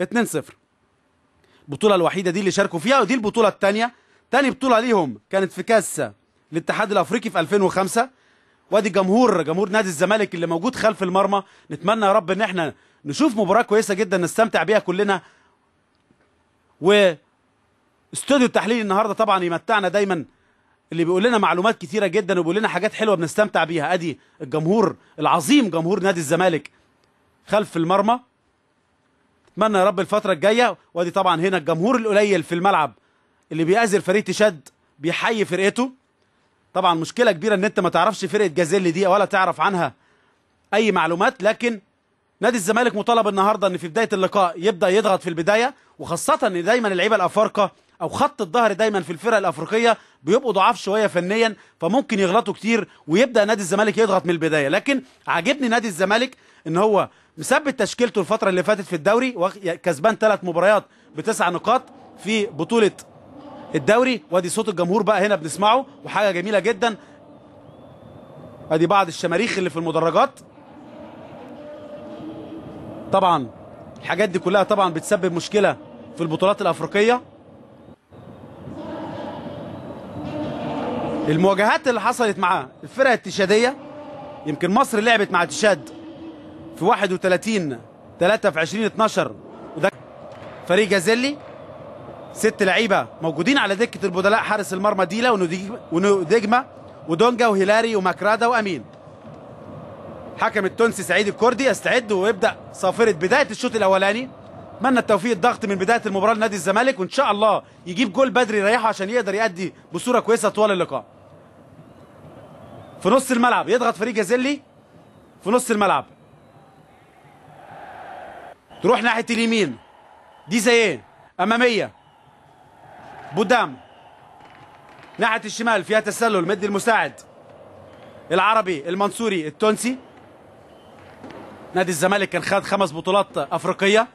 2-0. البطولة الوحيدة دي اللي شاركوا فيها، ودي البطولة الثانية. تاني بطولة ليهم كانت في كاس الاتحاد الافريقي في 2005. وادي جمهور نادي الزمالك اللي موجود خلف المرمى. نتمنى يا رب ان احنا نشوف مباراة كويسة جدا نستمتع بيها كلنا. واستوديو التحليل النهارده طبعا يمتعنا دايما، اللي بيقول لنا معلومات كتيرة جدا وبيقول لنا حاجات حلوة بنستمتع بيها. ادي الجمهور العظيم، جمهور نادي الزمالك خلف المرمى. اتمنى يا رب الفترة الجاية. وادي طبعا هنا الجمهور القليل في الملعب اللي بيأذر فريق تشاد بيحيي فرقته. طبعا مشكلة كبيرة ان انت ما تعرفش فرقة جازيلي دي ولا تعرف عنها اي معلومات، لكن نادي الزمالك مطالب النهارده ان في بداية اللقاء يبدأ يضغط في البداية، وخاصة ان دايما اللعيبة الافارقة او خط الظهر دايما في الفرق الافريقية بيبقوا ضعاف شوية فنيا، فممكن يغلطوا كتير ويبدأ نادي الزمالك يضغط من البداية. لكن عاجبني نادي الزمالك ان هو مثبت تشكيلته الفترة اللي فاتت في الدوري، كسبان 3 مباريات ب9 نقاط في بطولة الدوري. وادي صوت الجمهور بقى هنا بنسمعه، وحاجه جميله جدا. ادي بعض الشماريخ اللي في المدرجات. طبعا الحاجات دي كلها طبعا بتسبب مشكله في البطولات الافريقيه. المواجهات اللي حصلت مع الفرق التشاديه، يمكن مصر لعبت مع تشاد في 31/3 في 2012، وده فريق جازيلي. 6 لعيبه موجودين على دكه البدلاء: حارس المرمى ديلا ونوديجما ودونجا وهيلاري وماكرادا وامين. حكم التونسي سعيد الكردي يستعد ويبدا صافره بدايه الشوط الاولاني. اتمنى التوفيق، الضغط من بدايه المباراه لنادي الزمالك، وان شاء الله يجيب جول بدري يريحه عشان يقدر يأدي بصوره كويسه طوال اللقاء. في نص الملعب يضغط فريق جازيلي في نص الملعب. تروح ناحيه اليمين دي زيه اماميه بودام. ناحيه الشمال فيها تسلل مدي المساعد العربي المنصوري التونسي. نادي الزمالك كان خد 5 بطولات افريقيه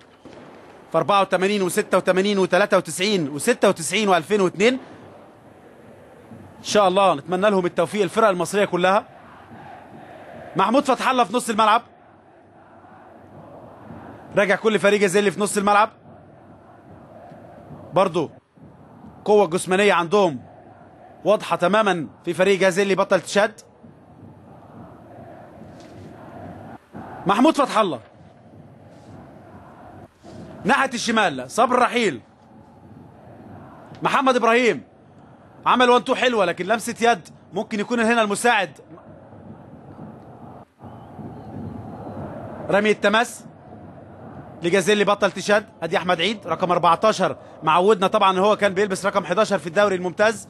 في 84 و86 و93 و96 و2002. ان شاء الله نتمنى لهم التوفيق الفرق المصريه كلها. محمود فتح الله في نص الملعب. راجع كل فريق جازيلي في نص الملعب. برضو قوة جسمانية عندهم واضحة تماما في فريق جازيلي بطل تشاد. محمود فتح الله ناحية الشمال صبر رحيل. محمد ابراهيم عمل 1-2 حلوة، لكن لمسة يد ممكن يكون هنا المساعد. رمي التماس لجازيلي بطل تشاد. ادي احمد عيد رقم 14، معودنا طبعا ان هو كان بيلبس رقم 11 في الدوري الممتاز،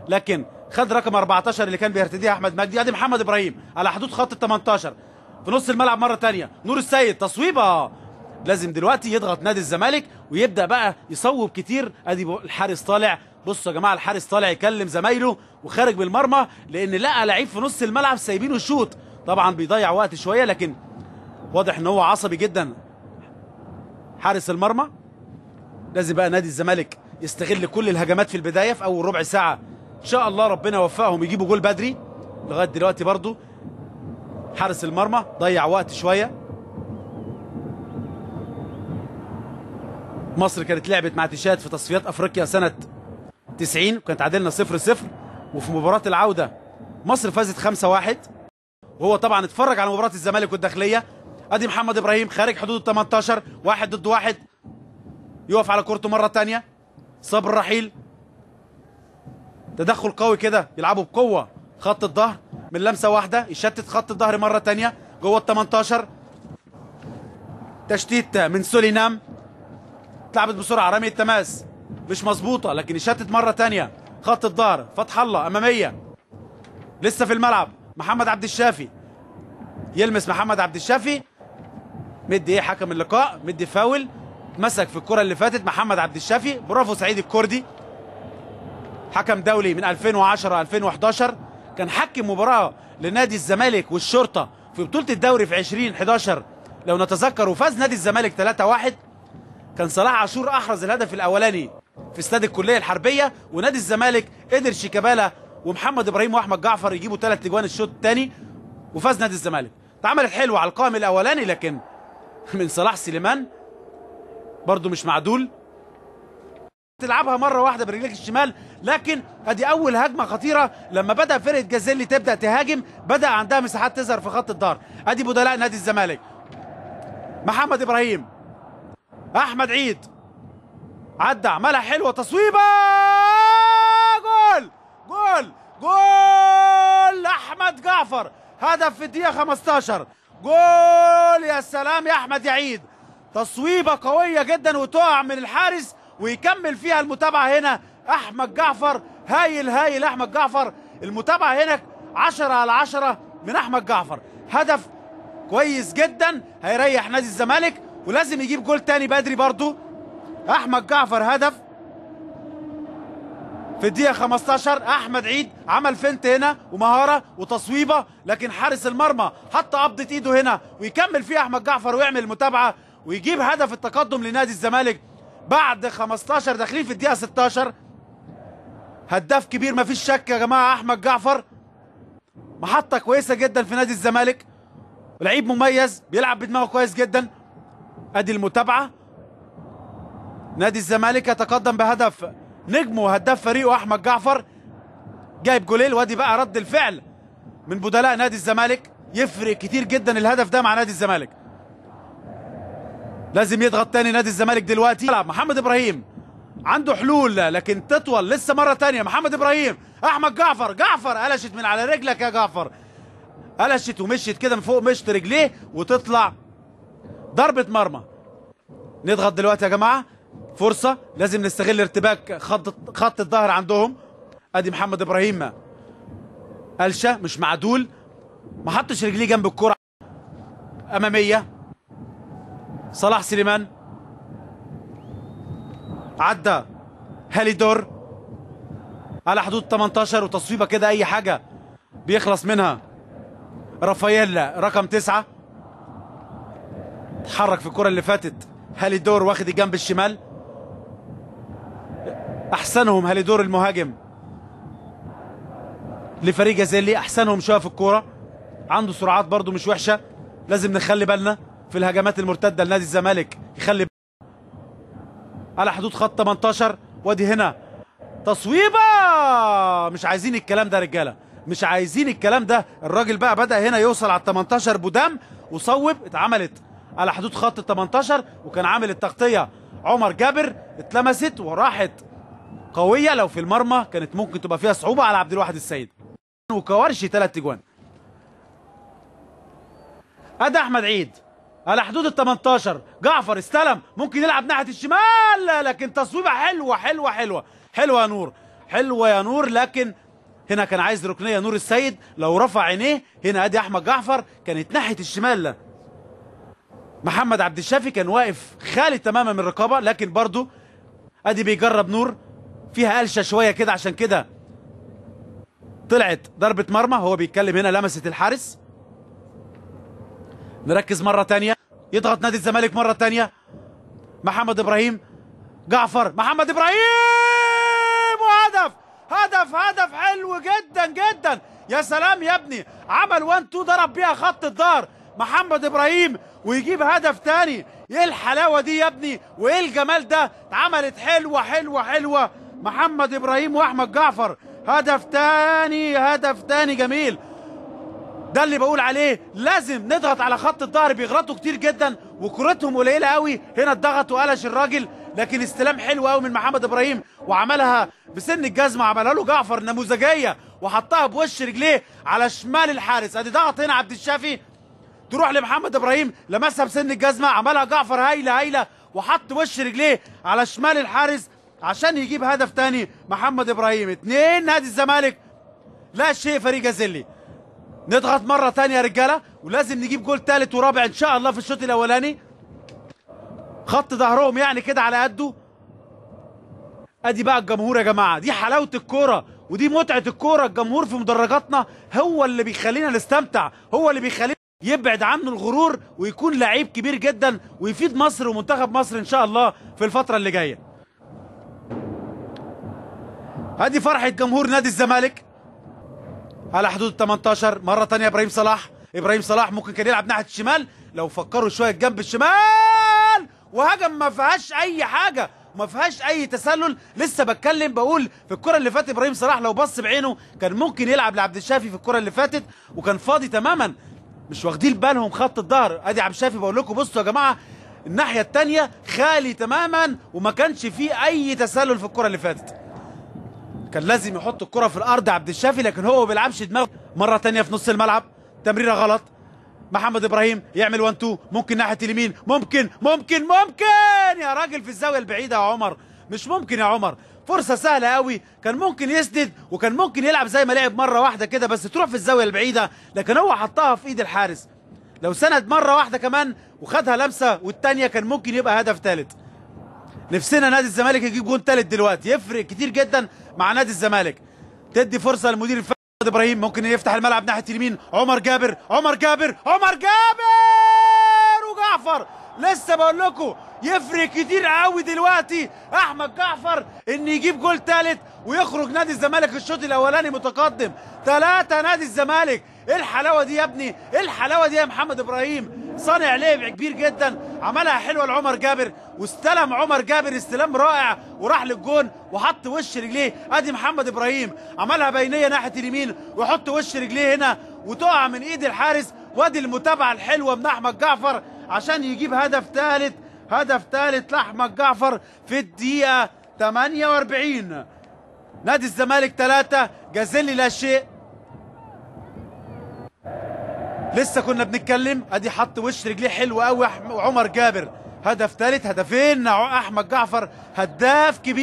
لكن خد رقم 14 اللي كان بيرتديها احمد مجدي. ادي محمد ابراهيم على حدود خط ال 18 في نص الملعب مره ثانيه. نور السيد تصويبه. لازم دلوقتي يضغط نادي الزمالك ويبدا بقى يصوب كتير. ادي الحارس طالع. بصوا يا جماعه، الحارس طالع يكلم زمايله وخارج بالمرمى، لان لقى لعيب في نص الملعب سايبينه الشوط. طبعا بيضيع وقت شويه، لكن واضح ان هو عصبي جدا حارس المرمى. لازم بقى نادي الزمالك يستغل كل الهجمات في البدايه في اول ربع ساعه. ان شاء الله ربنا يوفقهم يجيبوا جول بدري. لغايه دلوقتي برضو حارس المرمى ضيع وقت شويه. مصر كانت لعبت مع تشاد في تصفيات افريقيا سنه 90 وكانت تعادلنا 0-0، وفي مباراه العوده مصر فازت 5-1. وهو طبعا اتفرج على مباراه الزمالك والداخليه. ادي محمد ابراهيم خارج حدود ال 18، 1 ضد 1، يقف على كورته مره ثانيه. صبر رحيل تدخل قوي كده، يلعبوا بقوه خط الظهر من لمسه واحده، يشتت خط الظهر مره ثانيه جوه ال 18. تشتيت من سولينام، اتلعبت بسرعه. رمي التماس مش مظبوطه، لكن يشتت مره ثانيه خط الظهر. فتح الله اماميه لسه في الملعب. محمد عبد الشافي يلمس محمد عبد الشافي. مدي حكم اللقاء؟ مدي فاول. مسك في الكره اللي فاتت محمد عبد الشافي. برافو سعيد الكردي، حكم دولي من 2010 2011. كان حكم مباراه لنادي الزمالك والشرطه في بطوله الدوري في 2011 لو نتذكر، وفاز نادي الزمالك 3-1. كان صلاح عاشور احرز الهدف الاولاني في استاد الكليه الحربيه، ونادي الزمالك قدر شيكابالا ومحمد ابراهيم واحمد جعفر يجيبوا 3 اجوان الشوط الثاني، وفاز نادي الزمالك. اتعملت حلوه على القائم الاولاني، لكن من صلاح سليمان برضو مش معدول. تلعبها مره واحده برجلك الشمال، لكن ادي اول هجمه خطيره لما بدا فرقه جازيلي تبدا تهاجم، بدا عندها مساحات تظهر في خط الظهر. ادي بدلاء نادي الزمالك، محمد ابراهيم، احمد عيد، عدى عملها حلوه، تصويبه، جول جول جول احمد جعفر، هدف في الدقيقه 15، جول. يا سلام يا احمد يا عيد، تصويبه قويه جدا وتقع من الحارس ويكمل فيها المتابعه هنا احمد جعفر. هايل هايل احمد جعفر، المتابعه هنا 10/10 من احمد جعفر، هدف كويس جدا هيريح نادي الزمالك، ولازم يجيب جول تاني بدري برضو. احمد جعفر هدف في الدقيقه 15. احمد عيد عمل فنت هنا ومهاره وتصويبه، لكن حارس المرمى حط قبضه ايده هنا ويكمل فيها احمد جعفر ويعمل المتابعه ويجيب هدف التقدم لنادي الزمالك بعد 15 داخلين في الدقيقه 16. هداف كبير مفيش شك يا جماعه، احمد جعفر محطه كويسه جدا في نادي الزمالك، لعيب مميز بيلعب بدماغه كويس جدا. ادي المتابعه، نادي الزمالك يتقدم بهدف، نجمه وهداف فريقه احمد جعفر جايب جولين، وادي بقى رد الفعل من بدلاء نادي الزمالك، يفرق كتير جدا الهدف ده مع نادي الزمالك. لازم يضغط تاني نادي الزمالك دلوقتي. محمد ابراهيم عنده حلول لكن تطول لسه مره تانيه. محمد ابراهيم، احمد جعفر، جعفر قلشت من على رجلك يا جعفر، قلشت ومشيت كده من فوق مشط رجليه وتطلع ضربه مرمى. نضغط دلوقتي يا جماعه، فرصه لازم نستغل ارتباك خط الظهر عندهم. ادي محمد ابراهيم قلشه مش معدول، ما حطش رجليه جنب الكره اماميه. صلاح سليمان عدى هاليدور على حدود 18 وتصويبه كده اي حاجه بيخلص منها. رافائيل رقم 9 اتحرك في الكره اللي فاتت، هاليدور واخد الجنب الشمال، احسنهم هاليدور المهاجم لفريق جازيلي، احسنهم شويه في الكوره، عنده سرعات برده مش وحشه. لازم نخلي بالنا في الهجمات المرتده لنادي الزمالك، يخلي على حدود خط 18. وادي هنا تصويبه، مش عايزين الكلام ده يا رجاله، مش عايزين الكلام ده. الراجل بقى بدأ هنا يوصل على 18 بدم وصوب، اتعملت على حدود خط ال 18 وكان عامل التغطيه عمر جابر، اتلمست وراحت قويه، لو في المرمى كانت ممكن تبقى فيها صعوبه على عبد الواحد السيد. وكوارشي 3 اجوان. ادي احمد عيد على حدود ال 18، جعفر استلم ممكن يلعب ناحيه الشمال، لكن تصويبه حلوه حلوه حلوه حلوه يا نور، حلوه يا نور، لكن هنا كان عايز ركنيه نور السيد لو رفع عينيه. هنا ادي احمد جعفر كانت ناحيه الشمال، محمد عبد الشافي كان واقف خالي تماما من الرقابه، لكن برضو ادي بيجرب نور فيها قلشه شويه كده، عشان كده طلعت ضربه مرمى. هو بيتكلم هنا لمست الحارس. نركز مره ثانيه، يضغط نادي الزمالك مره ثانيه. محمد ابراهيم، جعفر، محمد ابراهيم، وهدف هدف هدف حلو جدا جدا. يا سلام يا ابني، عمل 1 2 ضرب بيها خط الظهر محمد ابراهيم ويجيب هدف تاني. ايه الحلاوه دي يا ابني، وايه الجمال ده، اتعملت حلوه حلوه حلوه. محمد ابراهيم واحمد جعفر، هدف تاني، هدف تاني جميل. ده اللي بقول عليه، لازم نضغط على خط الظهر، بيغلطوا كتير جدا وكرتهم قليله قوي. هنا اتضغط وقلش الراجل، لكن استلام حلو قوي من محمد ابراهيم وعملها بسن الجزمه، عملها له جعفر نموذجيه وحطها بوش رجليه على شمال الحارس. ادي ضغط هنا عبد الشافي، تروح لمحمد ابراهيم، لمسها بسن الجزمه، عملها جعفر هايله هايله وحط وش رجليه على شمال الحارس عشان يجيب هدف تاني. محمد ابراهيم 2 نادي الزمالك لا شيء فريق جازيلي. نضغط مره ثانيه يا رجاله، ولازم نجيب جول ثالث ورابع ان شاء الله في الشوط الاولاني. خط ظهرهم يعني كده على قده. ادي بقى الجمهور يا جماعه، دي حلاوه الكوره ودي متعه الكوره. الجمهور في مدرجاتنا هو اللي بيخلينا نستمتع، هو اللي بيخلينا يبعد عنه الغرور ويكون لعيب كبير جدا ويفيد مصر ومنتخب مصر ان شاء الله في الفتره اللي جايه. ادي فرحه جمهور نادي الزمالك على حدود 18. مره ثانيه ابراهيم صلاح، ابراهيم صلاح ممكن كان يلعب ناحيه الشمال لو فكروا شويه جنب الشمال، وهجم ما فيهاش اي حاجه، ما فيهاش اي تسلل. لسه بتكلم بقول في الكره اللي فاتت ابراهيم صلاح لو بص بعينه كان ممكن يلعب لعبد الشافي في الكره اللي فاتت وكان فاضي تماما. مش واخدين بالهم خط الظهر. ادي عبد الشافي بقول لكم بصوا يا جماعه الناحيه الثانيه خالي تماما وما كانش فيه اي تسلل في الكره اللي فاتت. كان لازم يحط الكره في الارض عبد الشافي، لكن هو ما بيلعبش دماغه. مره ثانيه في نص الملعب تمريره غلط، محمد ابراهيم يعمل 1 2 ممكن ناحيه اليمين، ممكن يا راجل في الزاويه البعيده يا عمر، مش ممكن يا عمر. فرصه سهله قوي، كان ممكن يسدد وكان ممكن يلعب زي ما لعب مره واحده كده بس تروح في الزاويه البعيده، لكن هو حطها في ايد الحارس. لو سند مره واحده كمان وخدها لمسه والثانيه كان ممكن يبقى هدف ثالث. نفسنا نادي الزمالك يجيب جون ثالث دلوقتي، يفرق كتير جدا مع نادي الزمالك. تدي فرصه للمدير الفني ابراهيم، ممكن يفتح الملعب ناحيه اليمين، عمر جابر وجعفر. لسه بقول لكم يفرق كتير قوي دلوقتي احمد جعفر ان يجيب جول ثالث ويخرج نادي الزمالك الشوط الاولاني متقدم 3 نادي الزمالك. ايه الحلاوه دي يا ابني، ايه الحلاوه دي يا محمد ابراهيم. صانع لعب كبير جدا، عملها حلوه لعمر جابر واستلم عمر جابر استلام رائع وراح للجون وحط وش رجليه. ادي محمد ابراهيم عملها بينيه ناحيه اليمين ويحط وش رجليه هنا وتقع من ايد الحارس. وادي المتابعه الحلوه من احمد جعفر عشان يجيب هدف ثالث لاحمد جعفر في الدقيقه 48. نادي الزمالك 3 جازيلي لا شيء. لسه كنا بنتكلم ادي حط وش رجليه حلو قوي عمر جابر. هدف ثالث، هدفين احمد جعفر، هداف كبير.